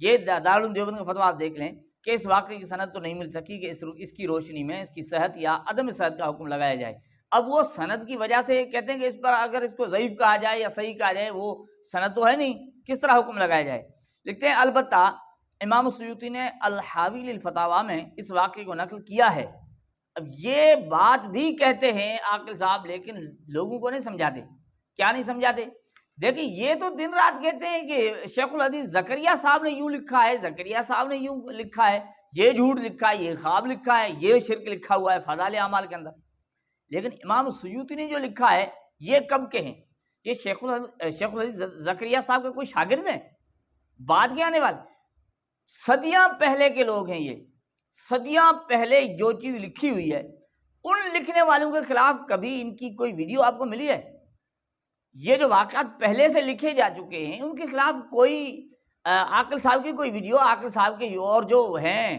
یہ دارالعلوم دیوبند کا فتویٰ آپ دیکھ لیں کہ اس واقعے کی سند تو نہیں مل سکی کہ اس کی روشنی میں اس کی صحت یا عدم صحت کا حکم لگایا جائے. اب وہ سند کی وجہ سے کہتے ہیں کہ اس پر اگر اس کو ضعیف کہا جائے یا صحیح کہا جائے، وہ سند تو ہے نہیں، کس طرح حکم لگایا جائے. لکھتے ہیں البتہ امام السیوطی نے الحاوی للفتاوی میں اس واقعے کو نقل کیا ہے. اب یہ بات بھی کہتے ہیں عاقل صاحب، لیکن لوگوں کو نہیں سمجھاتے. کیا نہیں سمجھاتے؟ دیکھیں یہ تو دن رات کہتے ہیں کہ شیخ الحدیث زکریا صاحب نے یوں لکھا ہے، زکریا صاحب نے یوں لکھا ہے، یہ جھوٹ لکھا ہے، یہ خواب لکھا ہے، یہ شرک لکھا ہوا ہے فضائل اعمال کے اندر. لیکن امام السیوطی نے جو لکھا ہے یہ کب کے ہیں؟ یہ شیخ الحدیث زکریا صاحب کے کوئی شاگرد ہیں، بعد کے آنے والے، صدیاں پہلے کے لوگ ہیں. یہ صدیاں پہلے جو چیز لکھی ہوئی ہے، ان لکھنے والوں کے خلاف کبھی ان کی کوئی ویڈیو آپ کو ملی ہے؟ یہ جو واقعات پہلے سے لکھے جا چکے ہیں ان کے خلاف کوئی عاقل صاحب کی کوئی ویڈیو، عاقل صاحب کے اور جو ہیں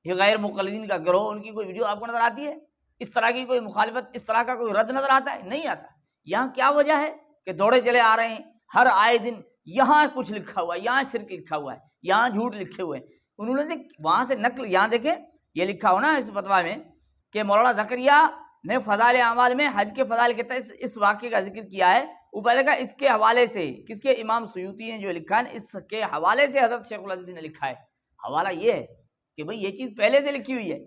یہ غیر مقلدین کا گروہ، ان کی کوئی ویڈیو آپ کو نظر آتی ہے؟ اس طرح کی کوئی مخالفت، اس طرح کا کوئی رد نظر آتا ہے؟ نہیں آتا. یہاں کیا وجہ ہے کہ دوڑے چلے آ رہے ہیں ہر آئے دن، یہاں کچھ لکھا ہوا ہے، یہاں شرک لکھا ہوا ہے، یہاں جھوٹ لکھے ہوئے ہیں. انہوں نے وہاں سے نقل، یہاں دیکھیں یہ لکھا ہو نا اس فتویٰ میں کہ مولانا زکریا نے فضائل اعمال میں حج کے فضائل کے تحت اس واقعے کا ذکر کیا ہے. اوپر لکھا اس کے حوالے سے، کس کے؟ امام سیوطی نے جو لکھا ہے اس کے حوالے سے حضرت شیخ الحدیث نے لکھا ہے. حوالہ یہ ہے کہ بھئی یہ چیز پہلے سے لکھی ہوئی ہے.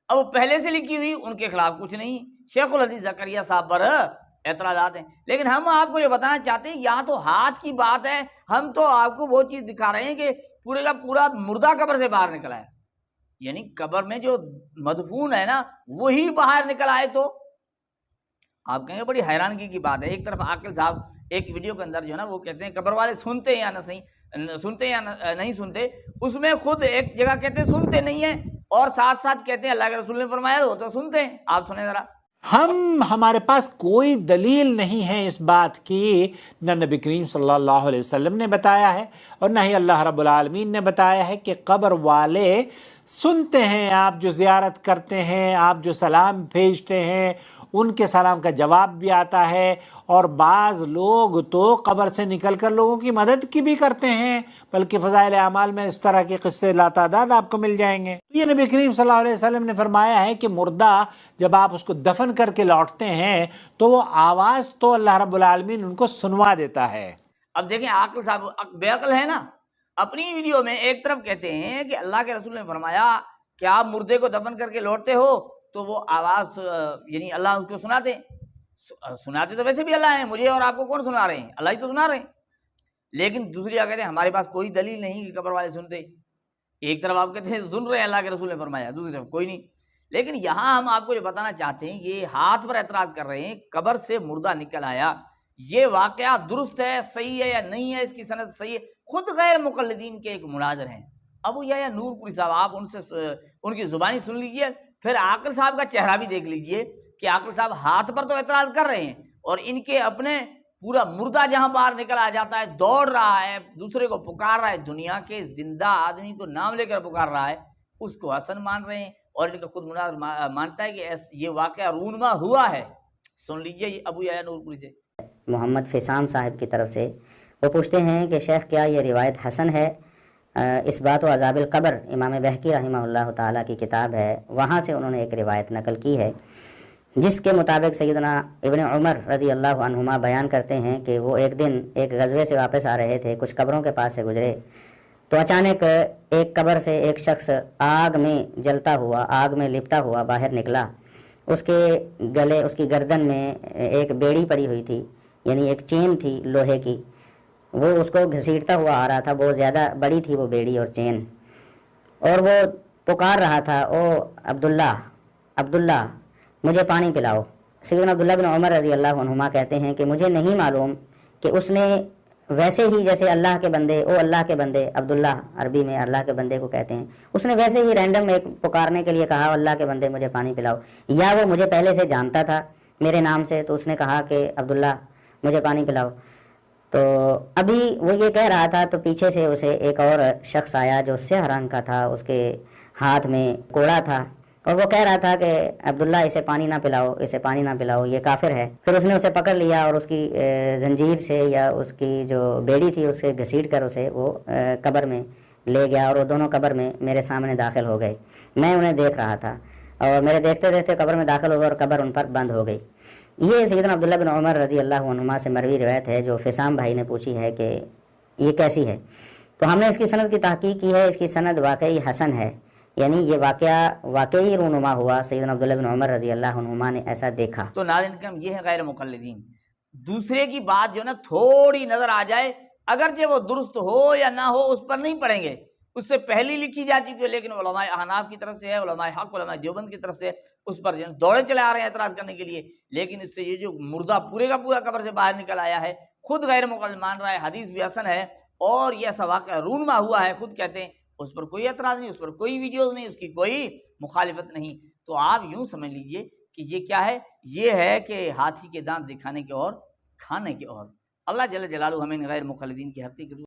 اب پہلے سے لکھی ہوئی ان کے خلاف کچھ نہیں، شیخ الحدیث زکریا صاحب پر اعتراضات ہیں. لیکن ہم آپ کو جو بتانا چاہتے ہیں یہاں تو ہاتھ کی بات ہے، ہم تو آپ کو وہ چیز دکھا رہے ہیں کہ پورے کا پورا مردہ قبر سے باہر نکلا ہے، یعنی قبر میں جو مدفون ہے نا وہی باہر نکل آئے. تو آپ کہیں گے بڑی حیرانگی کی بات ہے. ایک طرف عاقل صاحب ایک ویڈیو کے اندر جو ہے نا وہ کہتے ہیں قبر والے سنتے یا نہیں سنتے، اس میں خود ایک جگہ کہتے ہیں سنتے نہیں ہیں، اور ساتھ ساتھ کہتے ہیں اللہ کے رسول نے فرمایا وہ تو سنتے ہیں. آپ سنیں ذرا. ہمارے پاس کوئی دلیل نہیں ہے اس بات کی، نہ نبی کریم صلی اللہ علیہ وسلم نے بتایا ہے اور نہ ہی اللہ رب العالمین نے بتایا ہے کہ قبر والے سنتے ہیں. آپ جو زیارت کرتے ہیں، آپ جو سلام بھیجتے ہیں، ان کے سلام کا جواب بھی آتا ہے، اور بعض لوگ تو قبر سے نکل کر لوگوں کی مدد کی بھی کرتے ہیں، بلکہ فضائل اعمال میں اس طرح کے قصے لاتعداد آپ کو مل جائیں گے. یہ نبی کریم صلی اللہ علیہ وسلم نے فرمایا ہے کہ مردہ جب آپ اس کو دفن کر کے لوٹتے ہیں تو وہ آواز تو اللہ رب العالمین ان کو سنوا دیتا ہے. اب دیکھیں عاقل صاحب بے عقل ہے نا، اپنی ویڈیو میں ایک طرف کہتے ہیں کہ اللہ کے رسول نے فرمایا کہ آپ مردے کو دفن کر کے لوٹتے ہو تو وہ آواز یعنی اللہ اس کو سناتے تو ویسے بھی اللہ ہیں، مجھے اور آپ کو کون سنا رہے ہیں؟ اللہ ہی تو سنا رہے ہیں. لیکن دوسری جگہ کہتے ہیں ہمارے پاس کوئی دلیل نہیں کہ قبر والے سنتے. ایک طرف آپ کہتے ہیں سن رہے ہیں اللہ کے رسول نے فرمایا، دوسری طرف کوئی نہیں. لیکن یہاں ہم آپ کو جو بتانا چاہتے ہیں یہ ہاتھ پر اعتراض کر رہے ہیں قبر سے مردہ نکل آیا، یہ واقعہ درست ہے، صحیح ہے یا نہیں ہے، اس کی سند صحیح ہے. خود غیر مقلدین کے ایک مناظر ہیں ابو یحییٰ نور پوری صاحب، آپ ان سے ان کی زبانی سن لیجئے، پھر عاقل صاحب کا چہرہ بھی دیکھ لیجئے کہ عاقل صاحب ہاتھ پر تو اعتراض کر رہے ہیں اور ان کے اپنے پورا مردہ جہاں باہر نکل آ جاتا ہے دوڑ رہا ہے، دوسرے کو پکار رہا ہے، دنیا کے زندہ آدمی کو نام لے کر پکار رہا ہے، اس کو حسن مان رہے ہیں. اور ان کا خود مناظر مانتا ہے کہ یہ واقعہ رونما ہوا ہے. سن لیجئے یہ ابو یحییٰ نور پوری سے. محمد فیسام صاحب کی طرف سے وہ پوچھتے ہیں کہ شیخ کیا یہ روایت حسن ہے؟ اثبات و عذاب القبر امام بہقی رحمہ اللہ تعالیٰ کی کتاب ہے، وہاں سے انہوں نے ایک روایت نقل کی ہے جس کے مطابق سیدنا ابن عمر رضی اللہ عنہما بیان کرتے ہیں کہ وہ ایک دن ایک غزوے سے واپس آ رہے تھے، کچھ قبروں کے پاس سے گزرے تو اچانک ایک قبر سے ایک شخص آگ میں جلتا ہوا، آگ میں لپٹا ہوا باہر نکلا. اس کے گلے، اس کی گردن میں ایک بیڑی پڑی ہوئی تھی، یعنی ایک چین تھی لوہے کی، وہ اس کو گھسیٹتا ہوا آ رہا تھا، بہت زیادہ بڑی تھی وہ بیڑی اور چین، اور وہ پکار رہا تھا او عبداللہ عبداللہ مجھے پانی پلاؤ. سیدنا عبداللہ بن عمر رضی اللہ عنہما کہتے ہیں کہ مجھے نہیں معلوم کہ اس نے ویسے ہی جیسے اللہ کے بندے، او اللہ کے بندے، عبداللہ عربی میں اللہ کے بندے کو کہتے ہیں، اس نے ویسے ہی رینڈم ایک پکارنے کے لیے کہا اللہ کے بندے مجھے پانی پلاؤ، یا وہ مجھے پہلے سے جانتا تھا میرے نام سے تو اس نے کہا کہ عبداللہ مجھے پانی پلاؤ. تو ابھی وہ یہ کہہ رہا تھا تو پیچھے سے اسے ایک اور شخص آیا جو سیاہ رنگ کا تھا، اس کے ہاتھ میں کوڑا تھا اور وہ کہہ رہا تھا کہ عبداللہ اسے پانی نہ پلاؤ، اسے پانی نہ پلاؤ، یہ کافر ہے. پھر اس نے اسے پکڑ لیا اور اس کی زنجیر سے یا اس کی جو بیڑی تھی اس سے گھسیٹ کر اسے وہ قبر میں لے گیا اور وہ دونوں قبر میں میرے سامنے داخل ہو گئے. میں انہیں دیکھ رہا تھا اور میرے دیکھتے دیکھتے قبر میں داخل ہو گئے اور قبر ان پر بند ہو گئی. یہ سیدنا عبداللہ بن عمر رضی اللہ عنہما سے مروی روایت ہے جو فسام بھائی نے پوچھی ہے کہ یہ کیسی ہے. تو ہم نے اس کی سند کی تحقیق کی ہے. اس کی سند واقعی حسن ہے، یعنی یہ واقعہ واقعی رونما ہوا، سیدنا عبداللہ بن عمر رضی اللہ عنہما نے ایسا دیکھا. تو ناظرین کرام یہ ہے غیر مقلدین. دوسرے کی بات جو نا تھوڑی نظر آ جائے، اگرچہ وہ درست ہو یا نہ ہو اس پر نہیں پڑھیں گے، اس سے پہلی لکھی جا چکی ہے، لیکن علماء احناف کی طرف سے ہے، علماء حق علماء دیوبند کی طرف سے اس پر دوڑے چلے آ رہے ہیں اعتراض کرنے کے لیے. لیکن اس سے یہ جو مردہ پورے کا پورا قبر سے باہر نکل آیا ہے خود غیر مقلد مان رہا ہے، حدیث بھی حسن ہے اور یہ ایسا واقعہ رونما ہوا ہے، خود کہتے ہیں اس پر کوئی اعتراض نہیں، اس پر کوئی ویڈیوز نہیں، اس کی کوئی مخالفت نہیں. تو آپ یوں سمجھ لیجئے کہ یہ کیا ہے، یہ ہے کہ ہاتھی کے دانت دکھانے کے اور کھانے کے اور. اللہ جل جلالہ ہمیں غیر مقلدین کی حقیقت